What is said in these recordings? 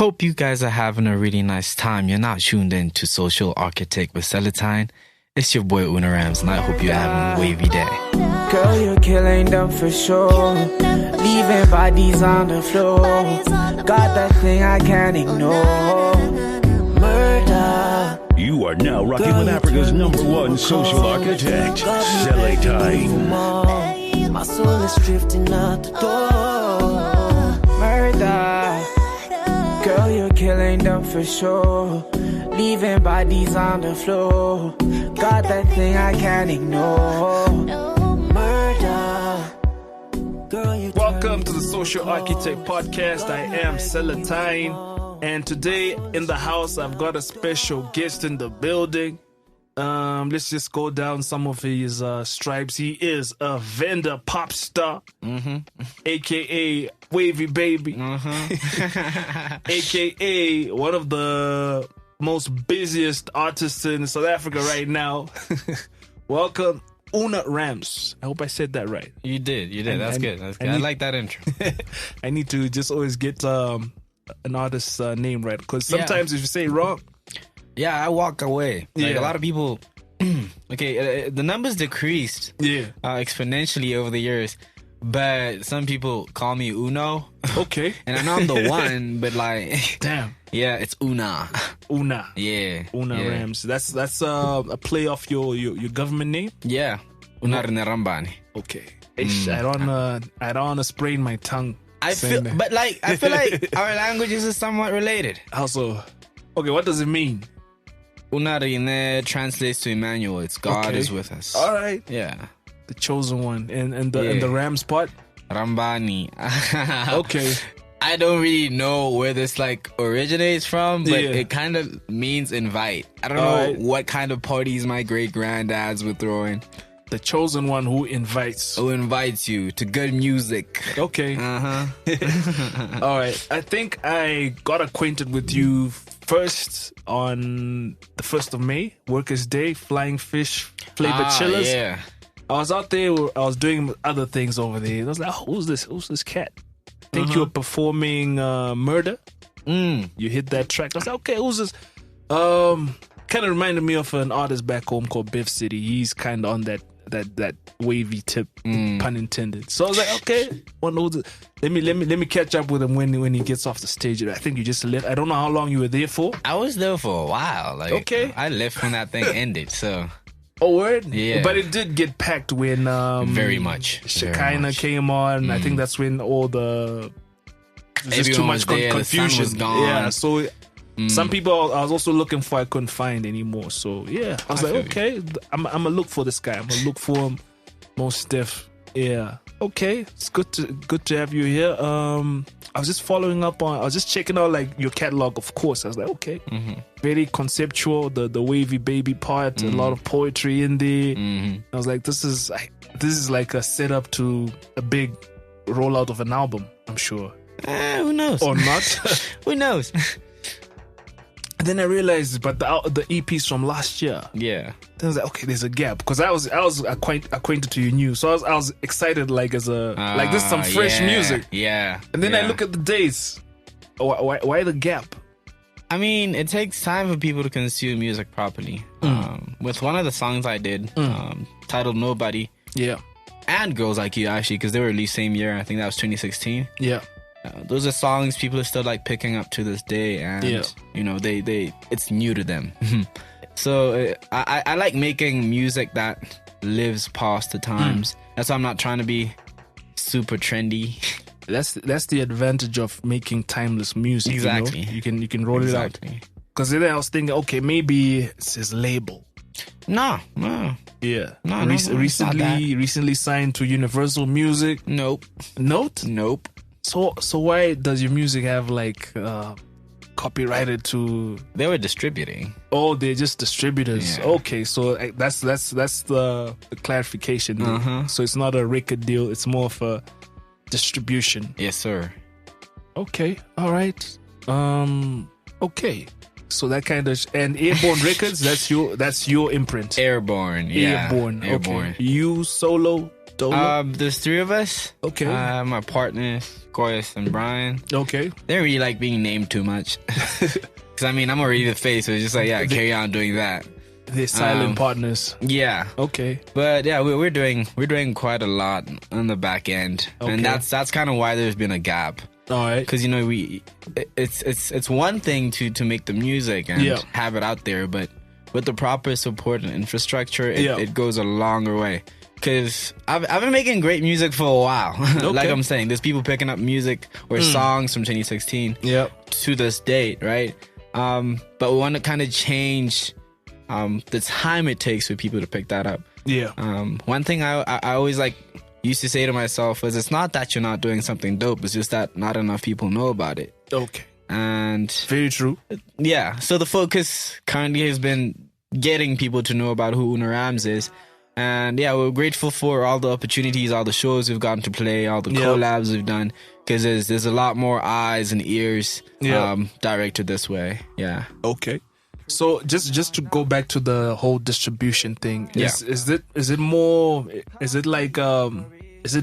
Hope you guys are having a really nice time. You're not tuned in to Social Architect with Seletine. It's your boy Una Rams, and I hope you're having a wavy day. Girl, you're killing them for sure. Leaving bodies on the floor. Got that thing I can't ignore. Murder. You are now rocking with Africa's #1 social architect, Seletine. My soul is drifting out the door. Murder. Girl, you're killing them for sure. Leaving bodies on the floor. Got that thing I can't ignore. Murder. Girl, welcome to the Social Architect Podcast. I am Seletine, and today in the house I've got a special guest in the building. Let's just go down some of his stripes. He is a vendor pop star, aka Wavy Baby, aka one of the most busiest artists in South Africa right now. Welcome, Una Rams. I hope I said that right. You did. That's good. I like that intro. I need to just always get an artist's name right, because sometimes if you say it wrong, I walk away. Like a lot of people. The numbers decreased exponentially over the years, but some people call me Uno. Okay. And I know I'm the one, but like, damn. Yeah, it's Una. Yeah. Una Rams. That's a play off your government name? Yeah. Una Rambani. Okay. I don't want to sprain my tongue. I feel like our languages are somewhat related. Also, okay, what does it mean? Una Rine translates to Emmanuel. It's God is with us. All right. Yeah. The chosen one. And the Rams part? Rambani. Okay. I don't really know where this originates from, but it kind of means invite. I don't know what kind of parties my great granddads were throwing. The chosen one who invites. Who invites you to good music. Okay. All right. I think I got acquainted with you first on the 1st of May, Workers' Day, Flying Fish Flavored Chillers. Yeah. I was out there, I was doing other things over there. I was like, who's this cat? I think you were performing Murder. You hit that track. I was like, okay, who's this? Kind of reminded me of an artist back home called Beav City. He's kind of on that wavy tip, pun intended. So I was like, okay, let me catch up with him when he gets off the stage. I think you just left. I don't know how long you were there for. I was there for a while. Okay, I left when that thing ended. So. Oh, word? Yeah. But it did get packed when very much Shekinah came on. I think that's when all the just too much confusion. The sun was gone. Yeah, so some people I was also looking for, I couldn't find anymore. So yeah, I was like, okay, I'm gonna look for this guy. I'm gonna look for him. Most def. Yeah. Okay, it's good to have you here. I was just following up on. I was just checking out your catalog. Of course, I was like, okay, very conceptual. The Wavy Baby part, a lot of poetry in there. I was like, this is like a setup to a big rollout of an album. I'm sure. Who knows? Or not? Who knows? And then I realized, but the EPs from last year. Yeah. Then I was like, okay, there's a gap, because I was acquainted to you new, so I was excited this is some fresh music. Yeah. And then I look at the dates. Why the gap? I mean, it takes time for people to consume music properly. With one of the songs I did, titled Nobody. Yeah. And Girls Like You, actually, because they were released same year. I think that was 2016. Yeah. Those are songs people are still picking up to this day, and they it's new to them. So I like making music that lives past the times. That's why I'm not trying to be super trendy. That's the advantage of making timeless music. Exactly. You can roll it out. Because then I was thinking, okay, maybe it's his label. No. Yeah. No, recently signed to Universal Music. Nope. Nope. So why does your music have copyrighted to? They were distributing. Oh, they're just distributors. Yeah. Okay, so that's the clarification. So it's not a record deal. It's more of a distribution. Yes, sir. Okay. All right. Okay. So that kind of and Airborne Records. That's your imprint. Airborne. Yeah. Airborne. Airborne. Okay. You solo There's 3 of us. Okay. My partners, Goyas and Brian. Okay. They don't really like being named too much. Because, I mean, I'm already the face, so it's just like, yeah, carry on doing that. They're silent partners. Yeah. Okay. But yeah, we're doing quite a lot on the back end. Okay. And that's kind of why there's been a gap. All right. Because, you know, it's one thing to make the music and have it out there, but with the proper support and infrastructure, it goes a longer way. Because I've been making great music for a while. Okay. Like I'm saying, there's people picking up music or songs from 2016 to this date, right? But we want to kind of change the time it takes for people to pick that up. Yeah. One thing I always used to say to myself was, it's not that you're not doing something dope, it's just that not enough people know about it. Okay. And very true. Yeah. So the focus currently has been getting people to know about who Una Rams is. And yeah, we're grateful for all the opportunities, all the shows we've gotten to play, all the collabs we've done, because there's a lot more eyes and ears directed this way. Yeah. Okay. So just to go back to the whole distribution thing, is it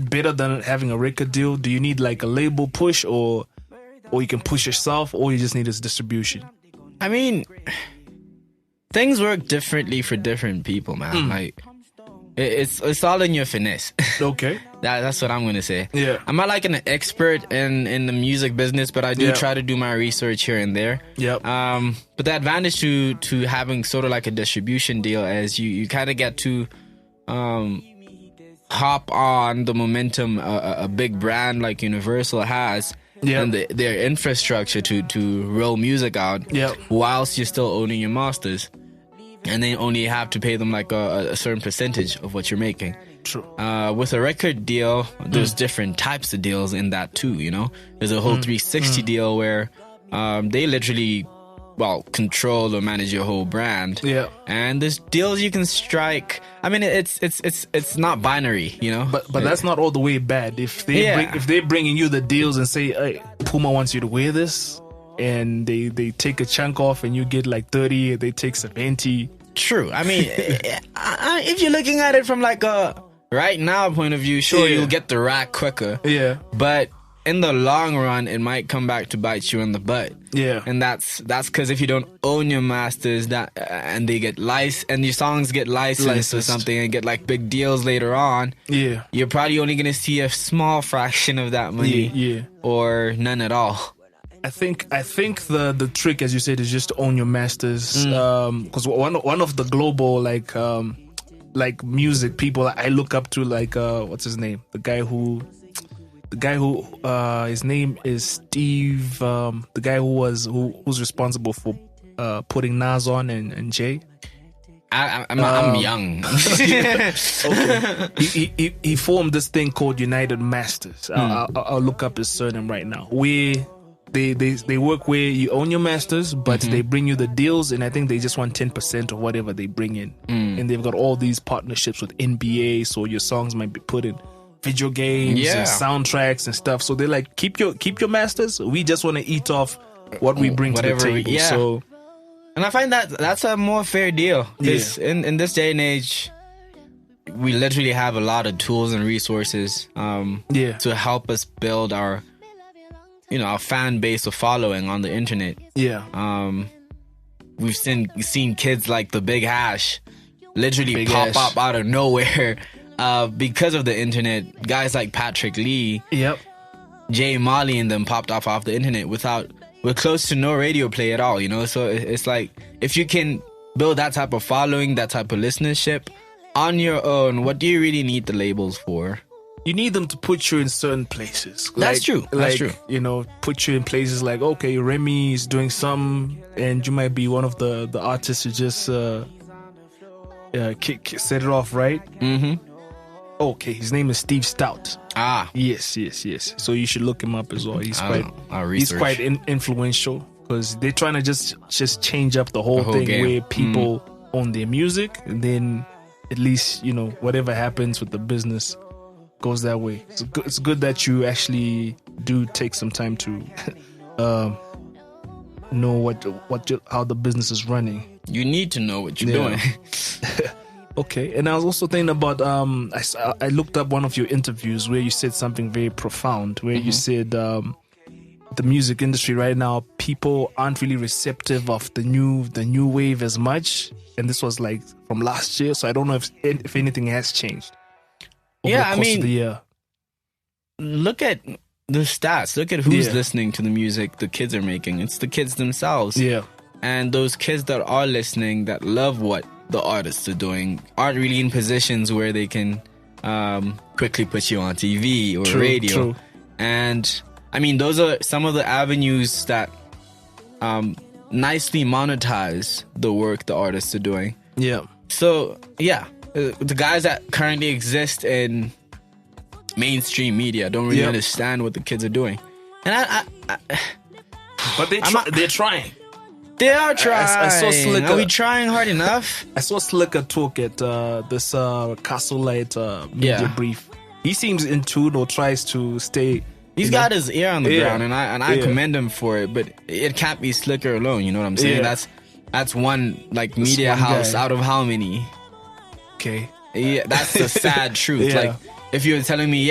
better than having a record deal? Do you need like a label push, or you can push yourself, or you just need this distribution? I mean, things work differently for different people, man. Like, it's all in your finesse. Okay. That's what I'm gonna say. Yeah. I'm not like an expert in the music business, but I do try to do my research here and there. Yep. But the advantage to having sort of like a distribution deal is you kind of get to hop on the momentum a big brand like Universal has. And their infrastructure to roll music out whilst you're still owning your masters. And they only have to pay them like a certain percentage of what you're making. True. With a record deal, there's different types of deals in that too, you know? There's a whole 360 deal where they literally, control or manage your whole brand. Yeah. And there's deals you can strike. I mean, it's not binary, you know? But that's not all the way bad. If they're bringing you the deals and say, hey, Puma wants you to wear this, and they take a chunk off and you get like 30, they take 70. True. I mean, if you're looking at it from like a right now point of view, sure, you'll get the rack quicker. Yeah. But in the long run, it might come back to bite you in the butt. Yeah. And that's because if you don't own your masters, and they get and your songs get licensed or something and get like big deals later on, you're probably only gonna see a small fraction of that money, or none at all. I think the trick, as you said, is just to own your masters. Because one of the global like music people I look up to, like what's his name? The guy who his name is Steve. The guy who's responsible for putting Nas on and Jay. I'm young. Okay. He formed this thing called United Masters. I'll look up his surname right now. They work where you own your masters, but they bring you the deals, and I think they just want 10% of whatever they bring in. And they've got all these partnerships with NBA, so your songs might be put in video games and soundtracks and stuff. So they're like, keep your masters. We just want to eat off what we bring to the table. So, and I find that's a more fair deal, because in this day and age, we literally have a lot of tools and resources to help us build our fan base or following on the internet. Yeah. We've seen kids like the Big Hash literally pop up out of nowhere because of the internet. Guys like Patrick Lee, Jay Molly and them popped off the internet with close to no radio play at all, you know? So it's like, if you can build that type of following, that type of listenership on your own, what do you really need the labels for? You need them to put you in certain places. That's true. That's true. You know, put you in places like, okay, Remy is doing some, and you might be one of the artists who just set it off, right? Mm-hmm. Okay, his name is Steve Stout. Ah. Yes. So you should look him up as well. He's quite influential, because they're trying to just change up the whole thing game. Where people own their music, and then at least, whatever happens with the business goes that way. It's good that you actually do take some time to know how the business is running. You need to know what you're doing. Okay. And I was also thinking about, I looked up one of your interviews where you said something very profound, where you said the music industry right now, people aren't really receptive of the new wave as much. And this was like from last year, so I don't know if anything has changed. Yeah, I mean, look at the stats. Look at who's listening to the music the kids are making. It's the kids themselves. Yeah. And those kids that are listening, that love what the artists are doing, aren't really in positions where they can quickly put you on TV or radio. True. And I mean, those are some of the avenues that nicely monetize the work the artists are doing. Yeah. So, yeah, the guys that currently exist in mainstream media don't really understand what the kids are doing. And but they're trying. They are trying. I saw Slicker. Are we trying hard enough? I saw Slicker talk at this Castle Light media brief. He seems in tune or tries to stay. He's got his ear on the ground, and I commend him for it. But it can't be Slicker alone. You know what I'm saying? That's one like media house out of how many? Okay. Yeah, that's the sad truth. Like, if you were telling me,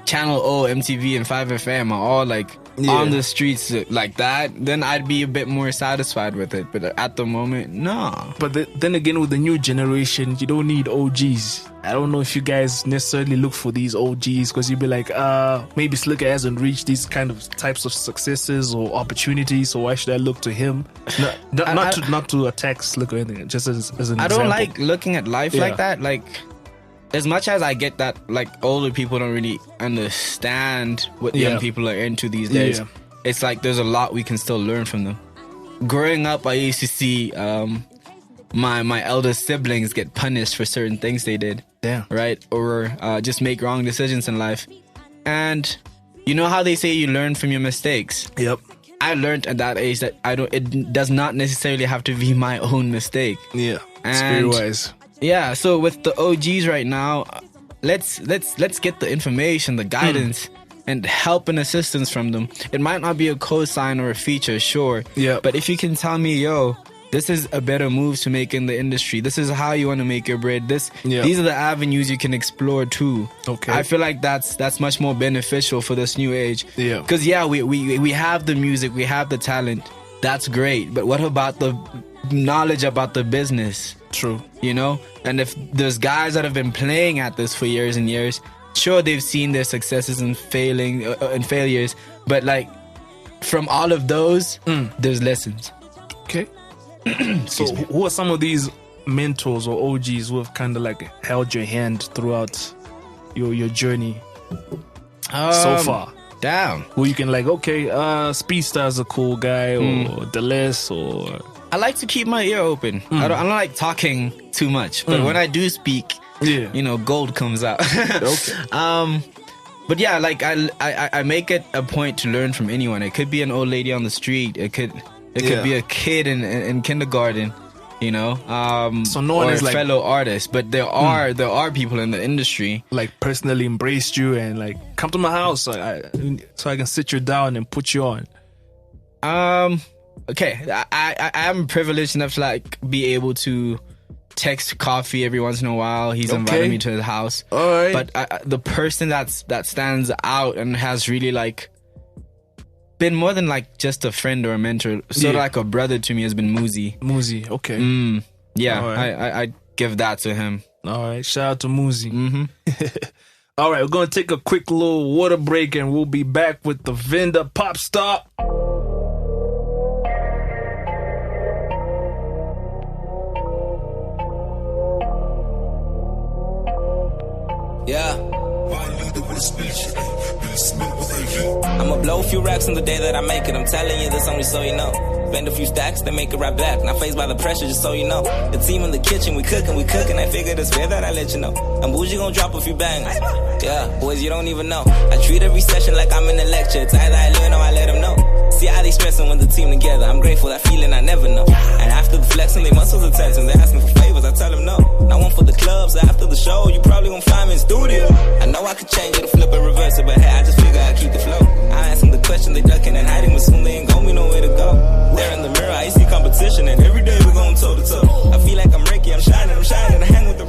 Channel O, MTV, and 5FM are all like on the streets like that, then I'd be a bit more satisfied with it. But at the moment, no. But then again, with the new generation, you don't need OGs. I don't know if you guys necessarily look for these OGs, because you'd be like, maybe Slicker hasn't reached these kind of types of successes or opportunities, so why should I look to him? Not to attack Slicker or anything, just as an example. I don't like looking at life like that. Like, as much as I get that, like, older people don't really understand what young people are into these days, it's like there's a lot we can still learn from them. Growing up, I used to see my elder siblings get punished for certain things they did. Damn. Right? Or just make wrong decisions in life. And you know how they say you learn from your mistakes? Yep. I learned at that age that it does not necessarily have to be my own mistake. Yeah. It's very wise. Yeah, so with the OGs right now, let's get the information, the guidance, and help and assistance from them. It might not be a cosign or a feature, sure. Yeah. But if you can tell me, yo, this is a better move to make in the industry. This is how you want to make your bread. These are the avenues you can explore too. Okay. I feel like that's much more beneficial for this new age. Yeah. Because we have the music, we have the talent. That's great. But what about the knowledge about the business? True. You know? And if there's guys that have been playing at this for years and years, sure, they've seen their successes and failures, but like from all of those, there's lessons. Okay. So who are some of these mentors or OGs who have kind of like held your hand throughout your journey so far? Damn. Who you can like, okay, Speedsta is a cool guy, or Deleuze, or... I like to keep my ear open. I don't like talking too much, but when I do speak, you know, gold comes out. Okay. But yeah, like I make it a point to learn from anyone. It could be an old lady on the street. It could be a kid in kindergarten. You know, so no one is like fellow artists, but there are people in the industry like personally embraced you and like come to my house so I can sit you down and put you on. Okay, I am privileged enough to like be able to text coffee every once in a while. He's invited me to his house. All right. But the person that stands out and has really like been more than like just a friend or a mentor, sort of like a brother to me, has been Muzi. Muzi, okay. Yeah, right. I give that to him. All right, shout out to Muzi. All right, we're gonna take a quick little water break and we'll be back with the vendor pop star. Yeah. I'ma blow a few racks on the day that I make it. I'm telling you this only so you know. Spend a few stacks, then make it right back. Not phased by the pressure, just so you know. The team in the kitchen, we cooking. I figured it's fair that I let you know. I'm bougie, gon' drop a few bangs. Yeah, boys, you don't even know. I treat every session like I'm in a lecture. It's either I learn or I let them know. See how they stressing with the team together. I'm grateful, that feeling I never know. And after the flexing, they muscles are tension. They asking for favors, I tell them no. Not one for the clubs, after the show, you probably gon' find me in studio. I know I could change it or flip it, reverse it, but hey, I just figure I keep the flow. I ask them the question, they ducking and hiding, but soon they ain't gon' be nowhere to go. There in the mirror, I see competition, and every day we going toe to toe. I feel like I'm Ricky, I'm shining, I hang with the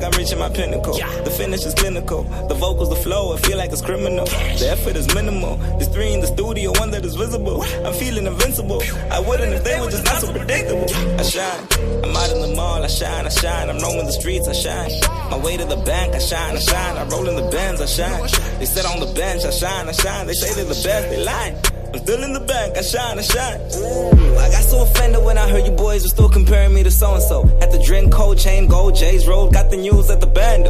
like I'm reaching my pinnacle. The finish is clinical. The vocals, the flow, I feel like it's criminal. The effort is minimal. There's 3 in the studio, 1 that is visible. I'm feeling invincible. I wouldn't if they were just not so predictable. I shine. I'm out in the mall, I shine, I shine. I'm roaming the streets, I shine. My way to the bank, I shine, I shine. I roll in the Benz, I shine. They sit on the bench, I shine, I shine. They say they're the best, they lie. I'm still in the bank, I shine, I shine. I got so offended when I heard you boys were still comparing me to so-and-so. Had to drink cold chain, gold J's rolled, got the news at the band.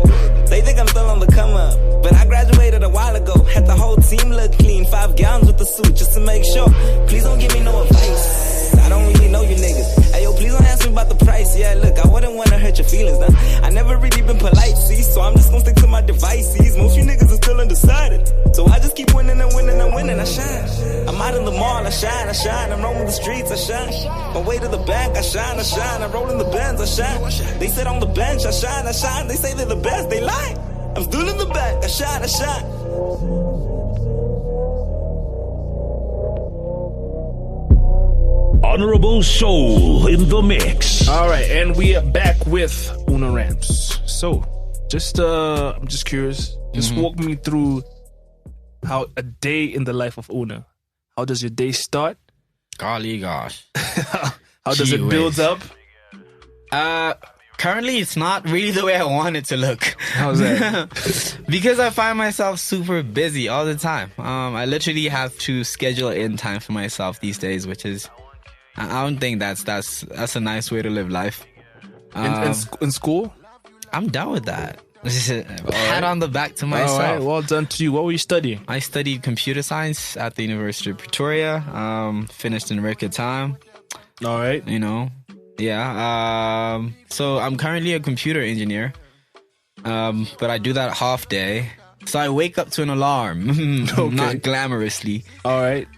They think I'm still on the come up, but I graduated a while ago. Had the whole team look clean, 5 gowns with the suit just to make sure. Please don't give me no advice, I don't really know you niggas. Hey yo, please don't ask me about the price. Yeah, look, I wouldn't wanna hurt your feelings now. I never really been polite, see, so I'm just gonna stick to my devices. Most you niggas are still undecided, so I just keep winning and winning and winning. I shine. I'm out in the mall, I shine, I shine. I'm roaming the streets, I shine. My way to the bank, I shine, I shine. I roll in the Benz, I shine. They sit on the bench, I shine, I shine. They say they're the best, they lie. I'm still in the bank, I shine, I shine. Honorable Soul in the mix. All right, and we are back with Una Rams. So, I'm just curious. Just walk me through how a day in the life of Una. How does your day start? Golly gosh. How does it build up? Currently, it's not really the way I want it to look. How's that? Because I find myself super busy all the time. I literally have to schedule in time for myself these days, which is, I don't think that's a nice way to live life. In school? I'm done with that. Hat on the back to myself. All right, well done to you. What were you studying? I studied computer science at the University of Pretoria. Finished in record time. All right. You know, yeah. So I'm currently a computer engineer, but I do that half day. So I wake up to an alarm, not glamorously. All right.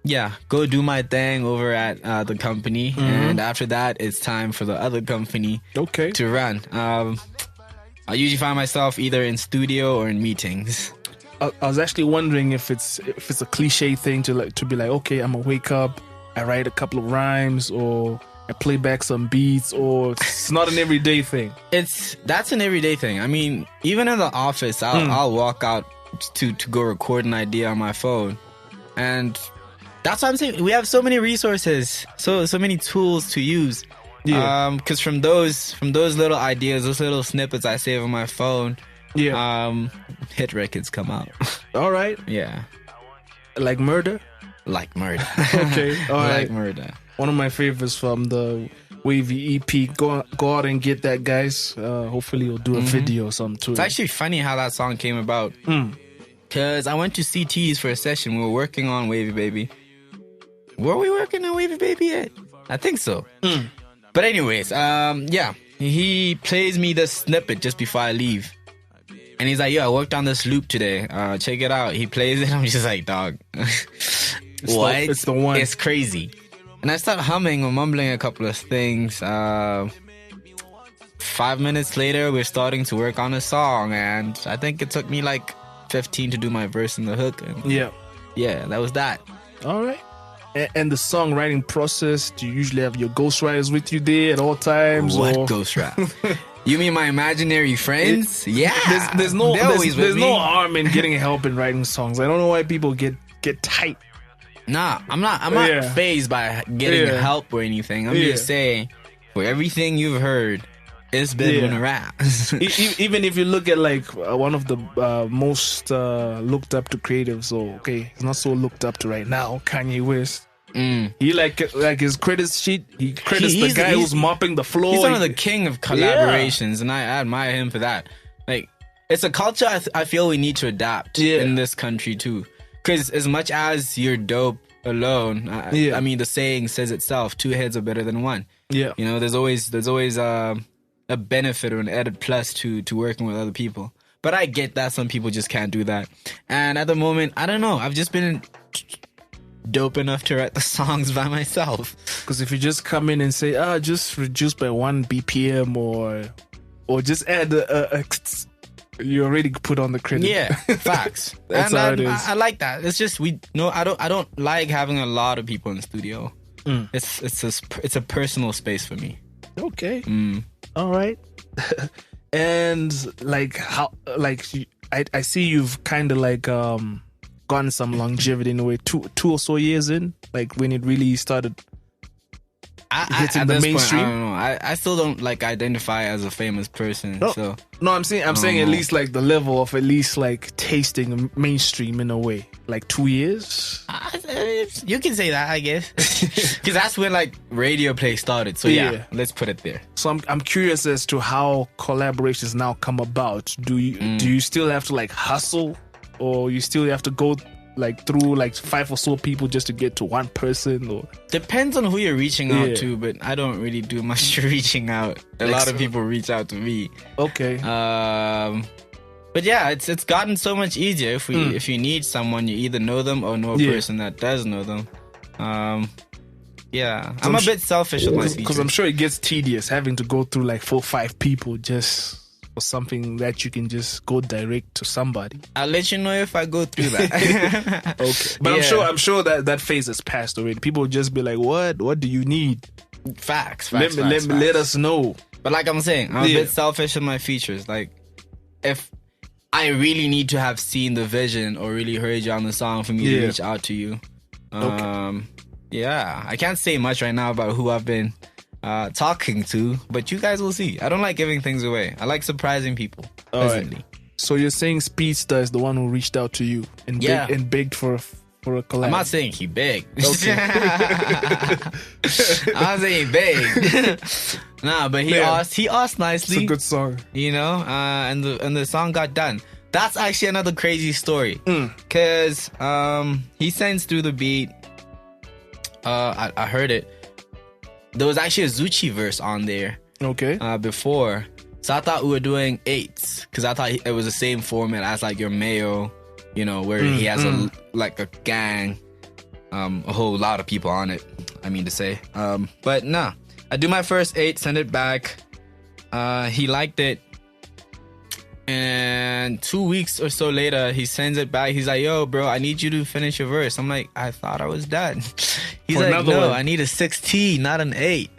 Yeah, go do my thing over at the company, and after that, it's time for the other company to run. I usually find myself either in studio or in meetings. I was actually wondering if it's a cliche thing to be like, okay, I'm gonna wake up, I write a couple of rhymes, or I play back some beats, or it's not an everyday thing. That's an everyday thing. I mean, even in the office, I'll walk out to go record an idea on my phone, and that's what I'm saying. We have so many resources, so many tools to use. Yeah. Because from those little ideas, those little snippets I save on my phone, hit records come out. All right. Yeah. Like Murder? Like Murder. Okay. All right. Like Murder. One of my favorites from the Wavy EP. Go out and get that, guys. Hopefully you'll do a video or something too. It's actually funny how that song came about. Because I went to CT's for a session. We were working on Wavy Baby. Were we working on Wavy Baby yet? I think so. But anyways, he plays me this snippet just before I leave. And he's like, yo, I worked on this loop today. Check it out. He plays it. I'm just like, dog. What? It's the one. It's crazy. And I start humming or mumbling a couple of things. 5 minutes later, we're starting to work on a song. And I think it took me like 15 to do my verse and the hook. And yeah, that was that. All right. And the songwriting process, do you usually have your ghostwriters with you there at all times? What ghostwriter? You mean my imaginary friends? There's no harm in getting help in writing songs. I don't know why people get tight. Nah, I'm not fazed by getting help or anything. I'm just saying, for everything you've heard, it's been on a rap. Even if you look at like one of the most looked up to creatives, so he's not so looked up to right now, Kanye West. He like his credits sheet. He credits the guy who's mopping the floor. He's one of the king of collaborations, and I admire him for that. Like, it's a culture I feel we need to adapt in this country too. Because as much as you're dope alone, I mean the saying says itself: 2 heads are better than one. Yeah, you know, there's always a benefit or an added plus to working with other people. But I get that some people just can't do that. And at the moment, I don't know. I've just been dope enough to write the songs by myself. Because if you just come in and say, just reduce by 1 BPM or just add you already put on the credit. Yeah, facts. That's how it is. I like that. It's just I don't like having a lot of people in the studio. It's a personal space for me. Okay. All right. And like how, like I see you've kind of like gotten some longevity in a way. Two or so years in, like when it really started hitting the mainstream. Point, I don't know. I still don't like identify as a famous person. So no, I'm saying at least like the level of at least like tasting mainstream in a way. Like 2 years. You can say that, I guess, because that's when like radio play started. So yeah, let's put it there. So I'm curious as to how collaborations now come about. Do you still have to like hustle, or you still have to go like through like 5 or so people just to get to one person? Or depends on who you're reaching out to, but I don't really do much reaching out. A lot of people reach out to me. Okay. But yeah, it's gotten so much easier. If you need someone, you either know them or know a person that does know them. Yeah, I'm a bit selfish with my features, because I'm sure it gets tedious having to go through like 4 or 5 people just for something that you can just go direct to somebody. I'll let you know if I go through that. Okay, but I'm sure that phase has passed already. People will just be like, "What do you need?" Facts. Let us know. But like I'm saying, I'm a bit selfish with my features. Like, if I really need to have seen the vision or really heard you on the song for me to reach out to you. Yeah, I can't say much right now about who I've been talking to, but you guys will see. I don't like giving things away. I like surprising people. Right. So you're saying Speedsta is the one who reached out to you and begged for a collab? I'm not saying he begged. Okay. I'm not saying he begged. Nah, but he asked nicely. It's a good song, you know. And the song got done. That's actually another crazy story, because he sends through the beat. I heard it. There was actually a Zuchi verse on there. Okay. Before, so I thought we were doing 8s, because I thought it was the same format as like your Mayo, you know, where he has a gang, a whole lot of people on it. I mean to say, but nah. I do my first 8, send it back. He liked it. And 2 weeks or so later, he sends it back. He's like, "Yo, bro, I need you to finish your verse." I'm like, "I thought I was done." He's like, "No, I need a 16, not an 8.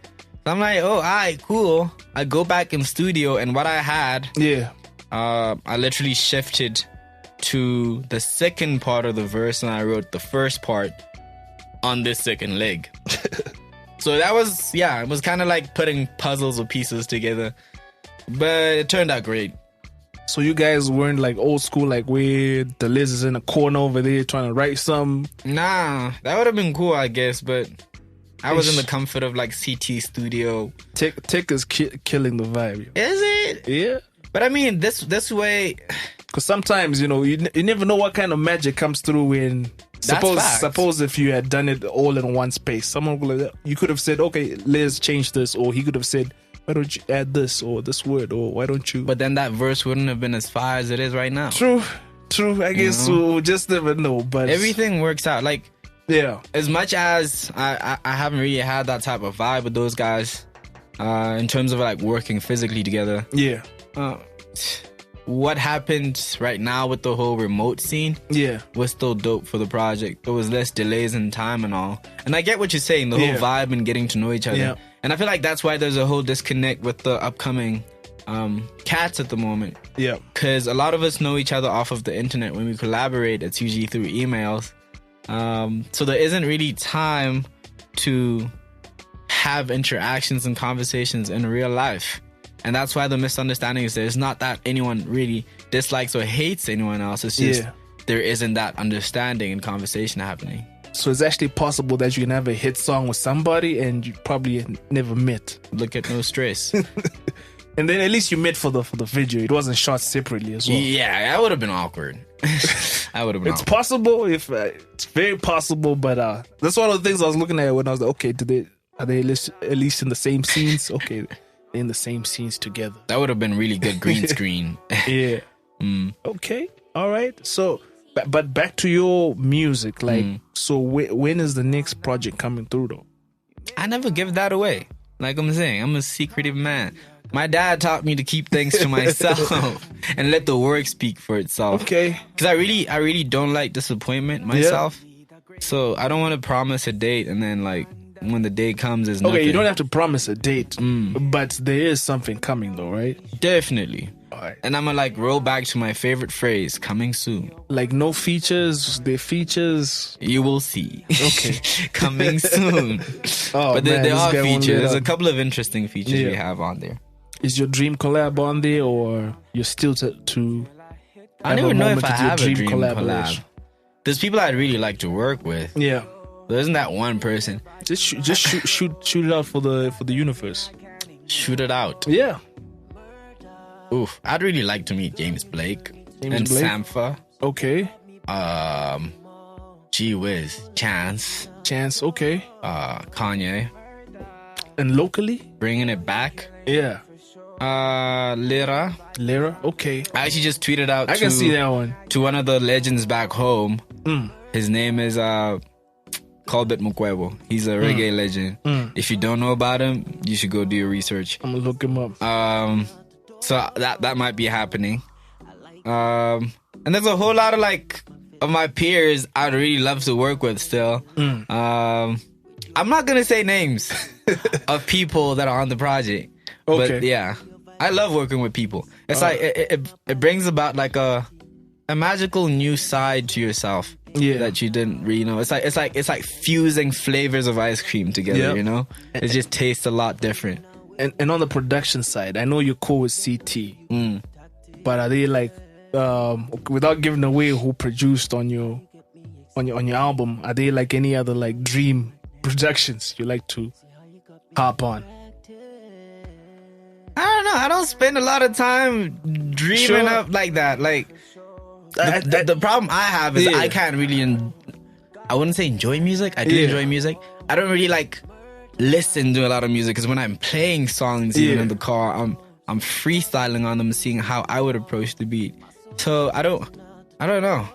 So I'm like, "Oh, all right, cool." I go back in studio, and what I had, I literally shifted to the second part of the verse, and I wrote the first part on this second leg. So that was, it was kind of like putting puzzles or pieces together, but it turned out great. So you guys weren't like old school, like where the Liz is in a corner over there trying to write some? Nah, that would have been cool, I guess, but I was in the comfort of like CT studio. Tech is killing the vibe. Is it? Yeah. But I mean, this way, because sometimes, you know, you never know what kind of magic comes through when... Suppose if you had done it all in one space, someone would like, you could have said, "Okay, Liz, change this," or he could have said, "Why don't you add this or this word, or why don't you?" But then that verse wouldn't have been as far as it is right now. True. I guess we'll just never know. But everything works out. Like, as much as I haven't really had that type of vibe with those guys, in terms of like working physically together. Yeah. What happened right now with the whole remote scene was still dope for the project. There was less delays in time and all. And I get what you're saying, the whole vibe and getting to know each other. Yeah. And I feel like that's why there's a whole disconnect with the upcoming cats at the moment. Yeah. Because a lot of us know each other off of the internet. When we collaborate, it's usually through emails. So there isn't really time to have interactions and conversations in real life. And that's why the misunderstanding is there. It's not that anyone really dislikes or hates anyone else. It's just there isn't that understanding and conversation happening. So it's actually possible that you can have a hit song with somebody and you probably never met. Look at No Stress. And then at least you met for the video. It wasn't shot separately as well. Yeah, that would have been awkward. It's possible. It's very possible. But that's one of the things I was looking at when I was like, okay, are they at least in the same scenes? Okay. In the same scenes together. That would have been really good green screen. Yeah. Okay. All right. So, but back to your music. Like, so when is the next project coming through, though? I never give that away. Like I'm saying, I'm a secretive man. My dad taught me to keep things to myself and let the work speak for itself. Okay. Because I really don't like disappointment myself. So I don't want to promise a date and then like when the day comes is okay. nothing. You don't have to promise a date, but there is something coming though, right? Definitely. All right. And I'm gonna like roll back to my favorite phrase, coming soon. Like no features, the features. You will see. Okay. Coming soon. Oh, But man, there this are guy won't features. let There's a up. couple of interesting features we have on there. Is your dream collab on there, or you're still to I don't even know if I have a dream collaboration? collab. There's people I'd really like to work with. Yeah. There isn't that one person. Just shoot it out for the universe. Shoot it out. Yeah. Oof. I'd really like to meet James Blake James and Blake? Sampha. Okay. Gee whiz. Chance. Okay. Kanye. And locally? Bringing it back. Yeah. Lyra. Okay. I actually just tweeted out I can see that one. to one of the legends back home. His name is Colbert Mukwebo. He's a reggae legend. If you don't know about him, you should go do your research. I'm gonna look him up. So that might be happening. And there's a whole lot of like of my peers I'd really love to work with still. I'm not gonna say names of people that are on the project. Okay. But yeah, I love working with people. It's like it brings about like a magical new side to yourself that you didn't really know. It's like fusing flavors of ice cream together. You know, it just tastes a lot different. And on the production side, I know you're cool with CT, but are they like without giving away who produced on your album? Are they like any other like dream productions you like to hop on? I don't know. I don't spend a lot of time dreaming up like that. Like the problem I have is I can't really. I wouldn't say enjoy music. I do enjoy music. I don't really like listen to a lot of music because when I'm playing songs even in the car, I'm freestyling on them, seeing how I would approach the beat. So I don't know.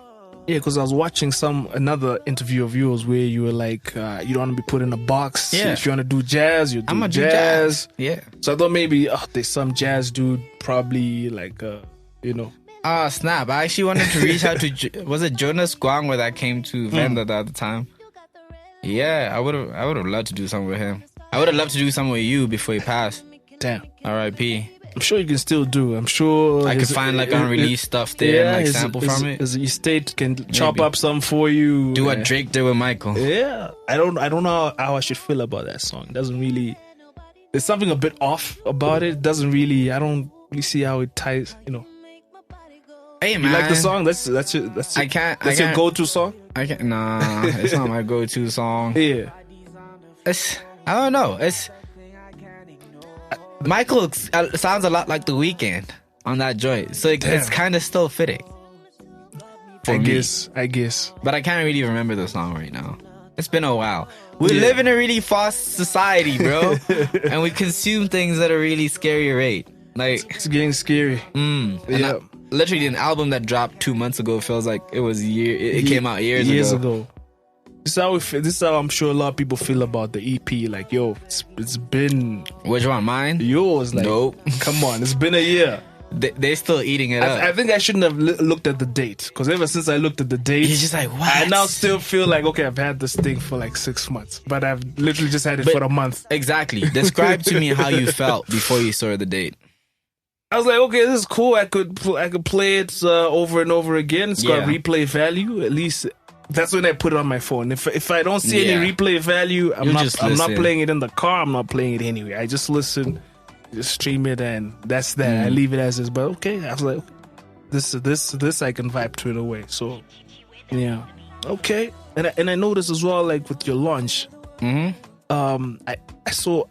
Yeah, because I was watching another interview of yours where you were like, you don't want to be put in a box. Yeah. If you want to do jazz, you do I'm gonna jazz. do jazz. Yeah. So I thought maybe there's some jazz dude probably like snap! I actually wanted to reach out to was it Jonas Guangwa that came to Venda the other time? Yeah, I would have loved to do something with him. I would have loved to do something with you before he passed. Damn. R.I.P. I'm sure you can still do. I'm sure I could find like unreleased stuff there and like sample from it. His estate can chop up some for you. Do what Drake did with Michael. Yeah, I don't know how I should feel about that song. It doesn't really. There's something a bit off about it. Doesn't really. I don't really see how it ties. Hey man, you like the song? That's your go-to song. Nah, it's not my go-to song. Yeah, I don't know. Michael sounds a lot like The Weeknd on that joint, so it's kind of still fitting. I guess. But I can't really remember the song right now. It's been a while. We live in a really fast society, bro, and we consume things at a really scary rate. Like it's getting scary. Yeah. Literally, an album that dropped 2 months ago feels like it was it came out years ago. This is how I'm sure a lot of people feel about the EP. Like, yo, it's been... Which one, mine? Yours. Like, nope. Come on, it's been a year. They're still eating it up. I think I shouldn't have looked at the date. Because ever since I looked at the date... You're just like, what? I now still feel like, okay, I've had this thing for like 6 months. But I've literally just had it for a month. Exactly. Describe to me how you felt before you saw the date. I was like, okay, this is cool. I could play it over and over again. It's got replay value. At least... That's when I put it on my phone. If I don't see any replay value, I'm not playing it in the car. I'm not playing it anyway. I just listen, just stream it, and that's that. I leave it as is. But okay, I was like, this I can vibe to in a way. So yeah, okay. And I noticed as well, like with your launch, I saw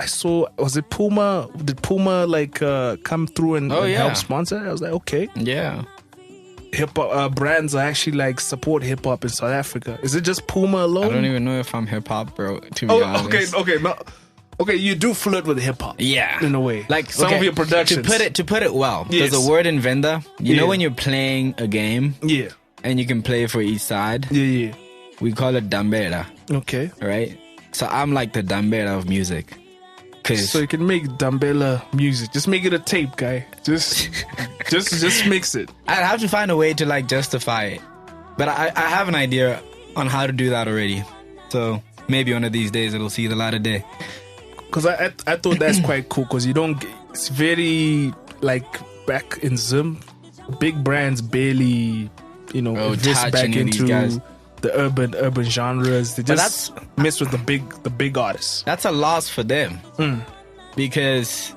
was it Puma? Did Puma like come through and help sponsor? I was like, okay, yeah. Hip hop brands actually like support hip hop in South Africa. Is it just Puma alone? I don't even know if I'm hip hop, bro. To be honest. Okay. You do flirt with hip hop, in a way. Like some of your productions. To put it well, there's a word in Venda. You know when you're playing a game, and you can play for each side. We call it dambera. Okay, right. So I'm like the dambera of music. So you can make dambela music. Just make it a tape, guy. Just mix it. I'd have to find a way to like justify it, but I have an idea on how to do that already. So maybe one of these days it'll see the light of day. Because I thought that's quite cool, because you don't it's very like back in Zim, big brands barely invest back into the urban genres. They just mess with the big artists. That's a loss for them, because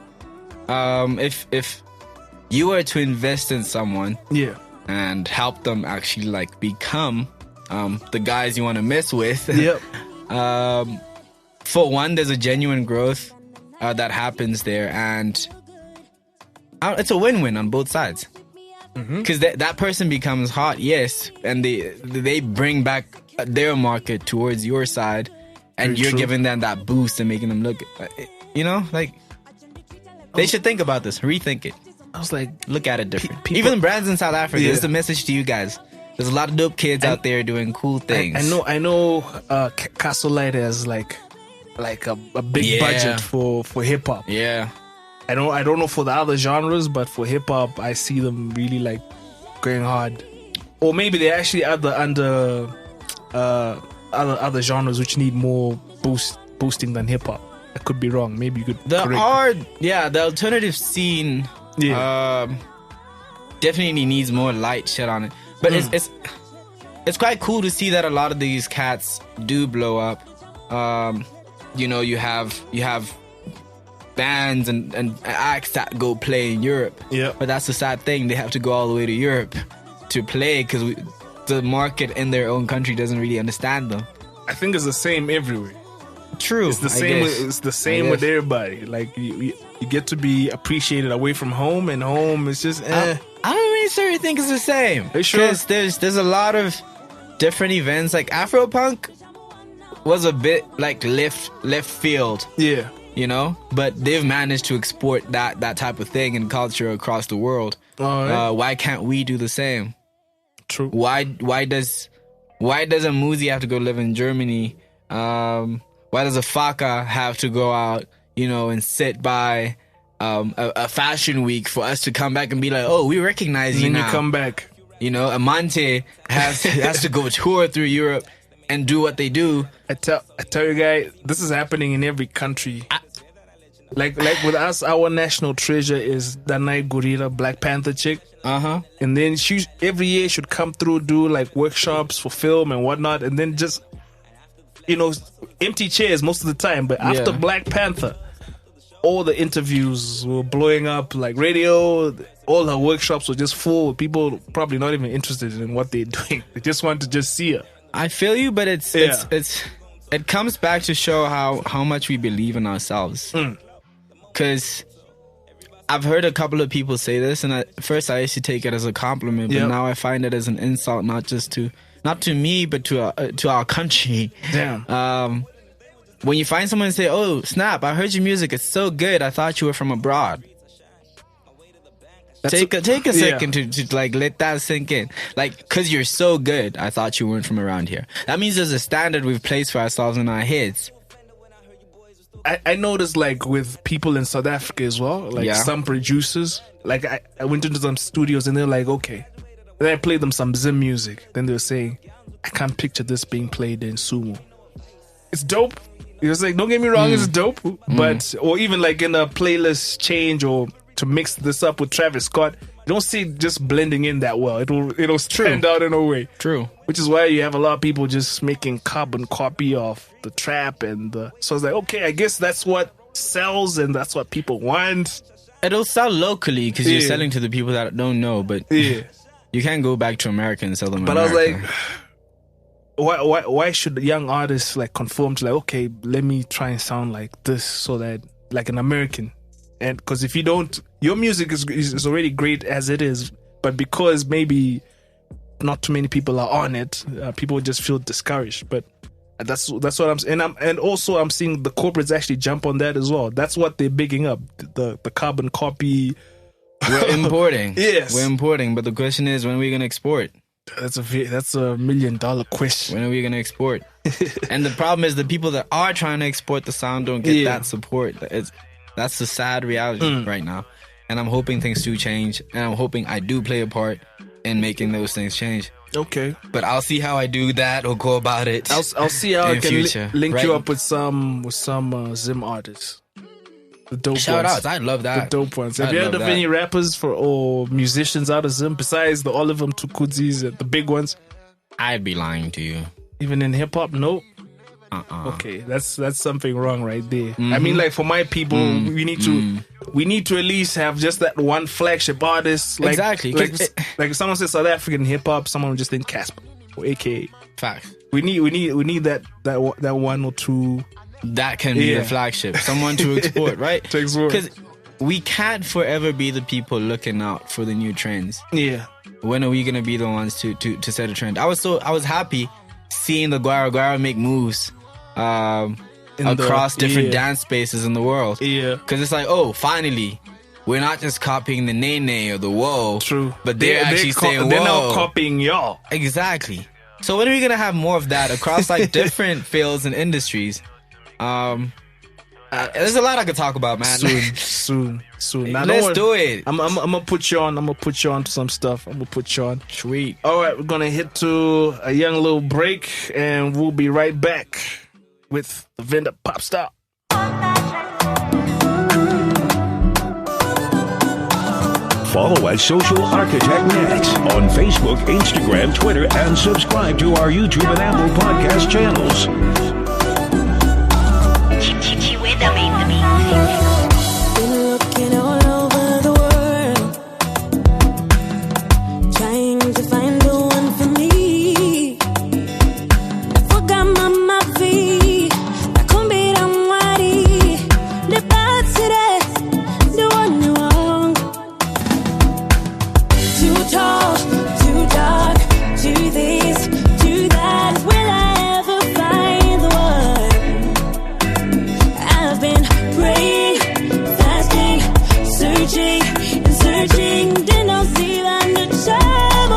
if you were to invest in someone, and help them actually like become the guys you want to mess with, for one, there's a genuine growth that happens there, and it's a win-win on both sides. Because that person becomes hot, yes, and they bring back their market towards your side, and Very you're true. giving them that boost and making them look, like they should think about this, rethink it. I was like, Look at it different. Even brands in South Africa, this is a message to you guys. There's a lot of dope kids out there doing cool things. I know Castle Light has like a big budget for hip hop. Yeah. I don't know for the other genres, but for hip hop, I see them really like going hard. Or maybe they actually under other genres which need more boosting than hip hop. I could be wrong. Maybe you could. The alternative scene definitely needs more light shit on it. But it's quite cool to see that a lot of these cats do blow up. You have bands and acts that go play in Europe. Yeah. But that's the sad thing. They have to go all the way to Europe to play because the market in their own country doesn't really understand them. I think it's the same everywhere. True. It's the same. It's the same with everybody. Like you get to be appreciated away from home, and home is just. I don't really think it's the same. Sure? Because there's a lot of different events. Like Afropunk was a bit like left field. Yeah. But they've managed to export that type of thing and culture across the world. Right. Why can't we do the same? True. Why does a Muzi have to go live in Germany? Why does a Faka have to go out, and sit by a fashion week for us to come back and be like, oh, we recognize you now. You come back. Amante has to go tour through Europe and do what they do. I tell you guys, this is happening in every country. Like with us, our national treasure is Danai Gurira, Black Panther chick. And then she every year should come through, do like workshops for film and whatnot, and then just empty chairs most of the time. But after Black Panther, all the interviews were blowing up, like radio. All her workshops were just full. People probably not even interested in what they're doing. They just want to just see her. I feel you, but it comes back to show how much we believe in ourselves. Because I've heard a couple of people say this, and at first I used to take it as a compliment, but now I find it as an insult, not to me, but to our country. Damn. When you find someone and say, "Oh, snap! I heard your music. It's so good. I thought you were from abroad." Take a second to like let that sink in. Like, because you're so good, I thought you weren't from around here. That means there's a standard we've placed for ourselves in our heads. I noticed like with people in South Africa as well, like some producers, like I went into some studios and they're like, okay. Then I played them some Zim music. Then they were saying, I can't picture this being played in Soooo. It's dope. It was like, don't get me wrong, it's dope. But, or even like in a playlist change or to mix this up with Travis Scott, you don't see it just blending in that well. It'll stand out in a way. True. Which is why you have a lot of people just making carbon copy of the trap and so it's like, okay, I guess that's what sells and that's what people want. It'll sell locally because you're selling to the people that don't know, but you can't go back to America and sell them. But America. I was like, why should young artists like conform to like, okay, let me try and sound like this so that like an American. And because if you don't, your music is already great as it is, but because maybe not too many people are on it, people just feel discouraged. But that's what I'm saying. And also I'm seeing the corporates actually jump on that as well. That's what they're bigging up, the carbon copy. We're importing. Yes, we're importing. But the question is, when are we gonna export? That's $1 million question. When are we gonna export? And the problem is the people that are trying to export the sound don't get that support. That's the sad reality right now. And I'm hoping things do change. And I'm hoping I do play a part in making those things change. Okay. But I'll see how I do that or go about it. I'll see how I can link you Right. up with some Zim artists. The dope Shout ones. outs. I love that. The dope ones. I Have you heard love of that. any rappers or musicians out of Zim besides the all of them Tukudzis, the big ones? I'd be lying to you. Even in hip hop, nope. Okay, that's something wrong right there. I mean, like for my people, we need to at least have just that one flagship artist. Like, Exactly, 'cause like if someone says South African hip hop, someone would just think Casper or AKA. Facts. We need that one or two. That can be the flagship. Someone to export, right? To export. Because we can't forever be the people looking out for the new trends. Yeah. When are we gonna be the ones to set a trend? I was happy seeing the Guara Guara make moves across different dance spaces in the world. Yeah. Because it's like, oh, finally, we're not just copying the Nene or the Whoa. True. But they're actually saying Whoa. They're now copying y'all. Exactly. So when are we gonna have more of that across like different fields and industries? There's a lot I could talk about, man. Soon. Now, Let's do it. I'm gonna put you on. I'm gonna put you on to some stuff. I'm gonna put you on. Sweet. All right, we're gonna hit to a young little break, and we'll be right back with the Vendor Pop Star. Follow at Social Architect Net on Facebook, Instagram, Twitter, and subscribe to our YouTube and Apple podcast channels. Been looking all over the world, trying to find the one for me. Nafuga mama vi, nakumbira mwari, nipatsire, the one you want. Too tall, too dark, too this, too that. Will I ever find the one? I've been praying, fasting, searching, and searching. Didn't see that the time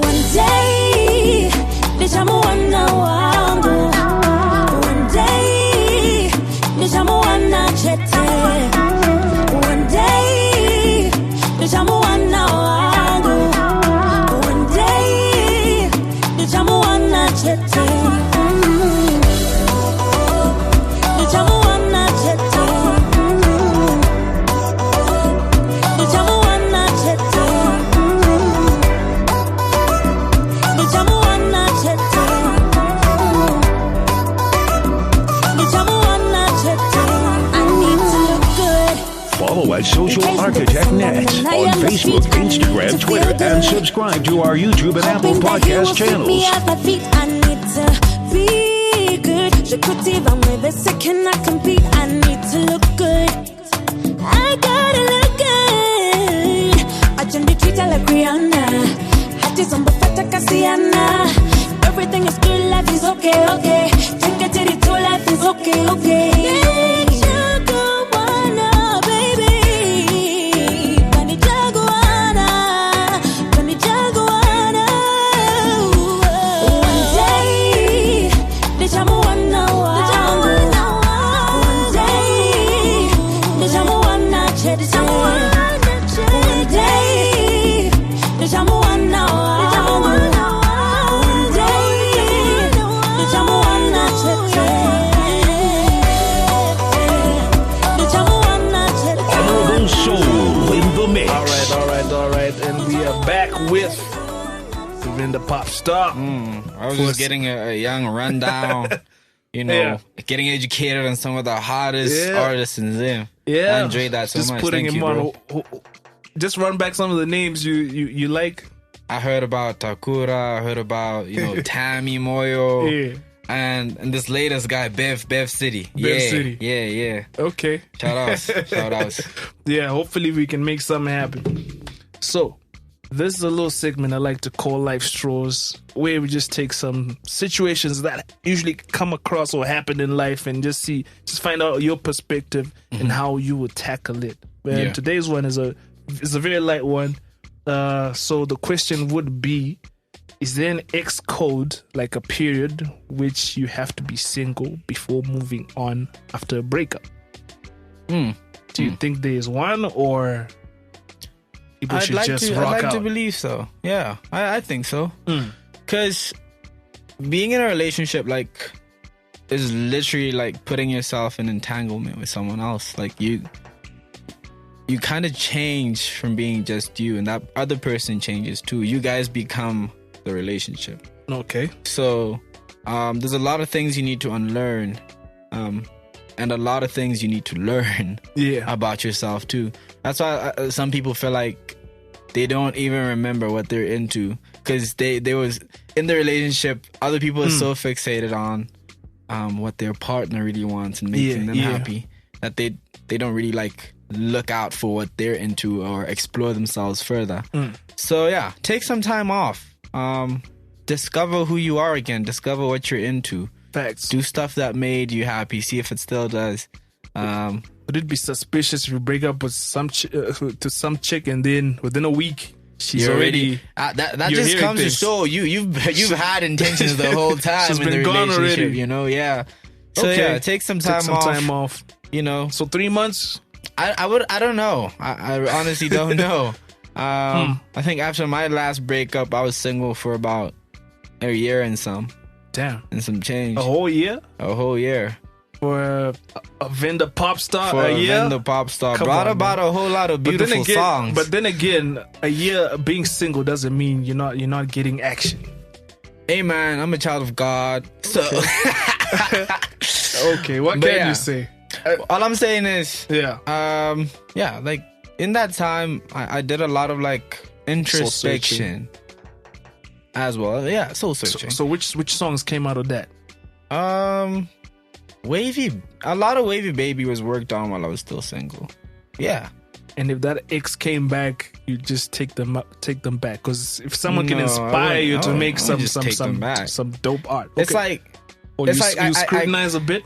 one day, the time wanna wangu. One day, the time wanna chete. One day, the time wanna wangu. One day, the time wanna chete. Follow at Social Architect Net on Facebook, Instagram, Twitter, and subscribe to our YouTube and Apple podcast channels. I need to be good. Je cultive, I'm with the second I compete. I need to look good. I gotta look good. I just be treated like Rihanna. Hati zombo fata kasiana. Everything is good, life is okay, okay. Take it to the two, life is okay, okay. With the Vendor Pop Star. I was just getting a young rundown, getting educated on some of the hottest artists in Zim. Yeah, I enjoyed that so just much. Putting Thank him you, on. Just run back some of the names you like. I heard about Takura. I heard about Tamy Moyo. Yeah. And this latest guy, Beav City. Beav City. Yeah. Okay. Shout outs. Yeah, hopefully we can make something happen. So, this is a little segment I like to call Life Straws, where we just take some situations that usually come across or happen in life and just find out your perspective and how you would tackle it. And today's one is a very light one. So the question would be, is there an X code, like a period, which you have to be single before moving on after a breakup? Do you think there is one, or... people should just rock out. I'd like to believe so. Yeah, I think so. Because being in a relationship, like, is literally like putting yourself in entanglement with someone else. Like, you kind of change from being just you, and that other person changes too. You guys become the relationship. Okay. So there's a lot of things you need to unlearn, and a lot of things you need to learn about yourself too. That's why some people feel like they don't even remember what they're into, because they was in the relationship. Other people are so fixated on what their partner really wants and making them happy that they don't really like look out for what they're into or explore themselves further. So yeah, take some time off. Discover who you are again. Discover what you're into. Facts. Do stuff that made you happy. See if it still does. Would it be suspicious if you break up with some chick and then within a week she's already that just comes to show you've had intentions the whole time. She's in been the gone relationship, already. You know, yeah. So yeah, take some time off. You know, so 3 months. I don't know. I honestly don't know. I think after my last breakup, I was single for about a year and some. Damn. And some change. A whole year? A whole year. For a vendor pop star, for a year? Vendor pop star. Brought about a whole lot of beautiful songs. But then again, a year being single doesn't mean you're not getting action. Hey man, I'm a child of God. So okay, what can you say? All I'm saying is, yeah, like in that time, I did a lot of like introspection as well. Yeah, soul searching. So which songs came out of that? A lot of Wavy Baby was worked on while I was still single. Yeah. And if that ex came back, you just take them back. Because if someone can inspire you to make some dope art, okay. It's like, you scrutinize a bit.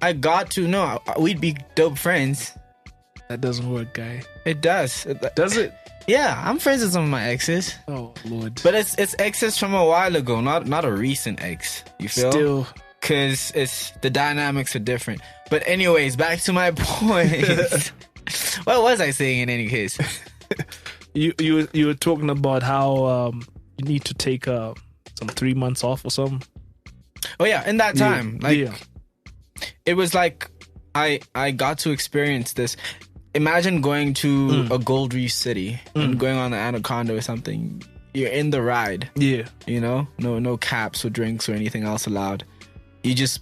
I got to know we'd be dope friends. That doesn't work, guy. It does. Does it? Yeah, I'm friends with some of my exes. Oh Lord! But it's exes from a while ago, not a recent ex. You feel? Still, because it's the dynamics are different. But anyways, back to my point. What was I saying in any case? you were talking about how you need to take some 3 months off or something. Oh yeah, in that time, it was like I got to experience this. Imagine going to a Gold Reef city and going on the Anaconda or something. You're in the ride. Yeah. You know? No caps or drinks or anything else allowed. You just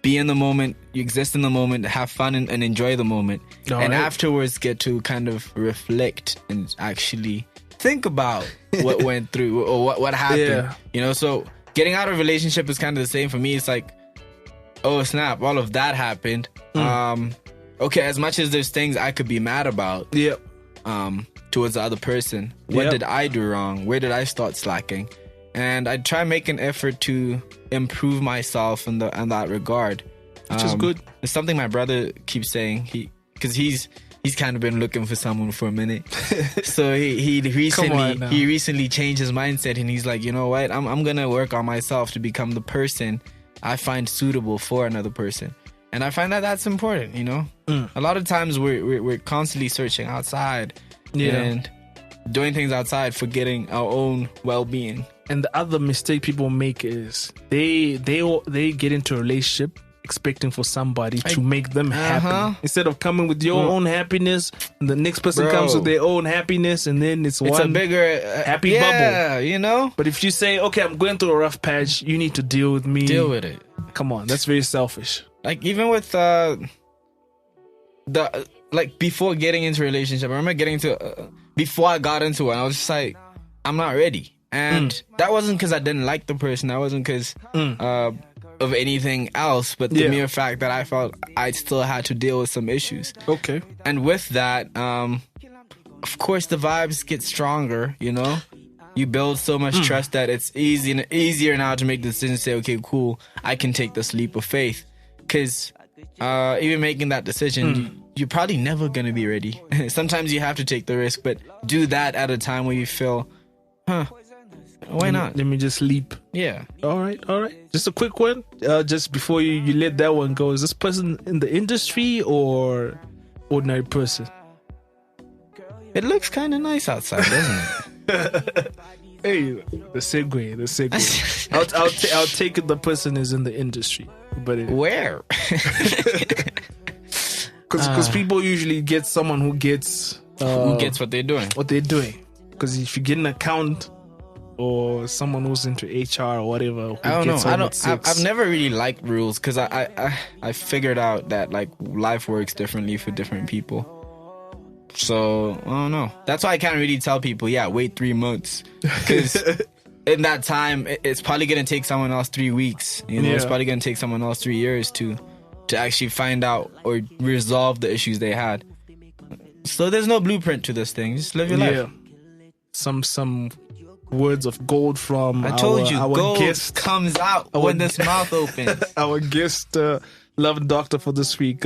be in the moment. You exist in the moment, have fun and enjoy the moment. And afterwards get to kind of reflect and actually think about what went through or what happened. Yeah. You know, so getting out of a relationship is kind of the same for me. It's like, oh snap, all of that happened. Okay, as much as there's things I could be mad about towards the other person, what did I do wrong? Where did I start slacking? And I try make an effort to improve myself in that regard. Which is good. It's something my brother keeps saying. Because he's kind of been looking for someone for a minute. So he recently changed his mindset, and he's like, you know what? I'm gonna work on myself to become the person I find suitable for another person. And I find that that's important, you know? A lot of times we're constantly searching outside and doing things outside, forgetting our own well-being. And the other mistake people make is they get into a relationship expecting for somebody to make them happy. Instead of coming with your own happiness, and the next person comes with their own happiness, and then it's a bigger happy bubble. Yeah, you know? But if you say, okay, I'm going through a rough patch, you need to deal with me. Deal with it. Come on, that's very selfish. Like even with before getting into a relationship, I remember before I got into it, I was just like, I'm not ready. And that wasn't because I didn't like the person. That wasn't because of anything else, but the mere fact that I felt I still had to deal with some issues. Okay. And with that, of course, the vibes get stronger, you know? You build so much trust that it's easier now to make the decision, say, okay, cool, I can take this leap of faith. Because even making that decision, you're probably never going to be ready. Sometimes you have to take the risk, but do that at a time where you feel, why not? Let me just leap. Yeah. All right. Just a quick one. Just before you let that one go, is this person in the industry or ordinary person? It looks kind of nice outside, doesn't it? Hey, the segue. I'll take it. The person is in the industry, but where? Because people usually get someone who gets what they're doing. Because if you get an account or someone who's into HR or whatever, I don't know. I've never really liked rules because I figured out that like life works differently for different people. So I don't know. That's why I can't really tell people, wait 3 months, because in that time it's probably gonna take someone else 3 weeks. It's probably gonna take someone else 3 years to actually find out or resolve the issues they had. So there's no blueprint to this thing. Just live your life. Some words of gold from I told you, our gold guest comes out when this mouth opens. Our guest, Love Doctor, for this week.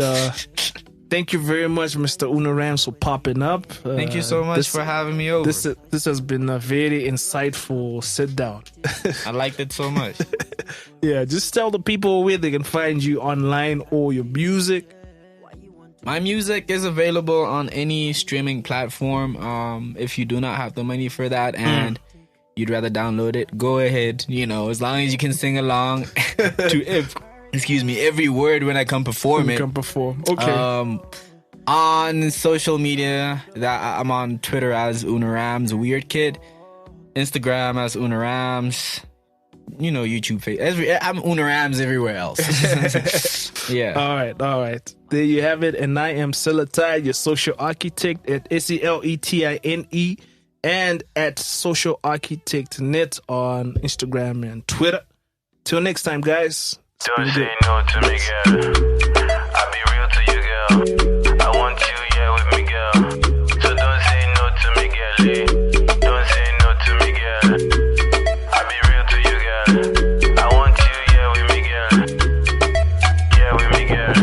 Thank you very much, Mr. Unarams, for popping up. Thank you so much for having me over. This has been a very insightful sit down. I liked it so much. Just tell the people where they can find you online or your music. My music is available on any streaming platform. If you do not have the money for that and you'd rather download it, go ahead. As long as you can sing along to every word when I come perform it. Okay. On social media, that I'm on Twitter as Unarams Weird Kid, Instagram as Unarams, YouTube page. I'm Unarams everywhere else. All right. There you have it. And I am Seletine, your social architect at Seletine and at Social Architect Net on Instagram and Twitter. Till next time, guys. Don't say no to me, girl. I'll be real to you, girl. I want you, with me, girl. So don't say no to me, girl. Don't say no to me, girl. I'll be real to you, girl. I want you, with me, girl.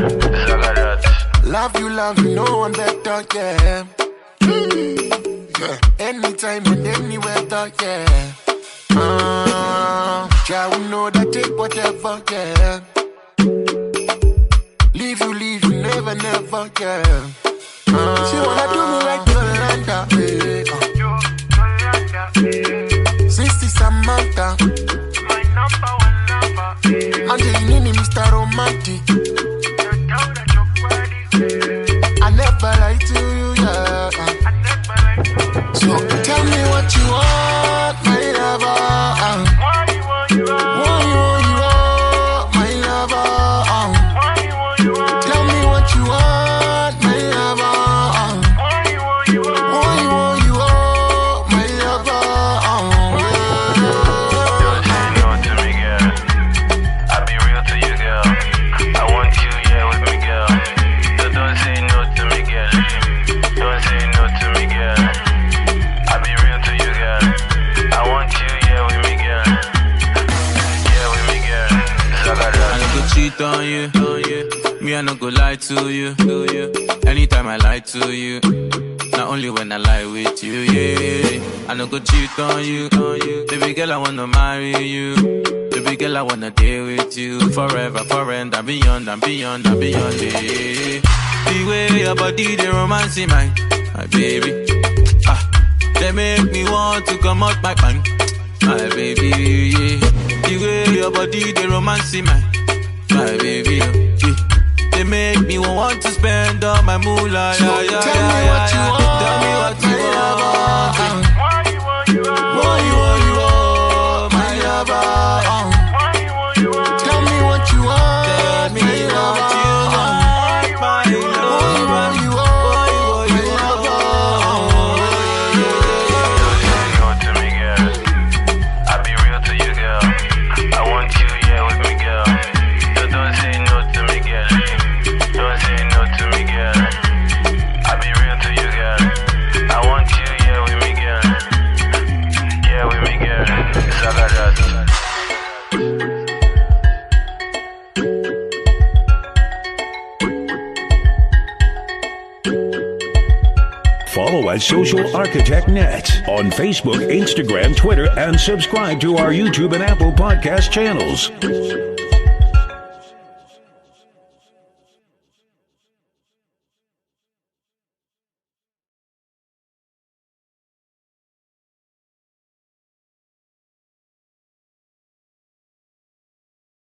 Zagadat. Love you, no one better, Anytime and anywhere, yeah, we know that take whatever, Leave you, never, She wanna do me like Yolanda, Sister Samantha, my number one lover, Angelini, Mr. Romantic. I never lie to you, So tell me what you want, my lover. On you, me I no go lie to you, anytime I lie to you, not only when I lie with you, I no go cheat on you, baby girl I wanna marry you, baby girl I wanna deal with you, forever, and beyond, The way your body, the romance in my baby, they make me want to come out my mind, my baby, The way your body, the romance in my baby, they make me want to spend all my moolah. Tell me what you want. Tell me what you want. What you want, my lover. Tell me what you want. Tell me what you want, my Don't say no to me, girl. I'll be real to you, girl. I want you, with me, girl. Don't say no to me, girl. Don't say no to me, girl. I'll be real to you, girl. I want you, with me, girl. With me, girl. Zagadat. Follow at Social Architect Net on Facebook, Instagram, Twitter, and subscribe to our YouTube and Apple podcast channels.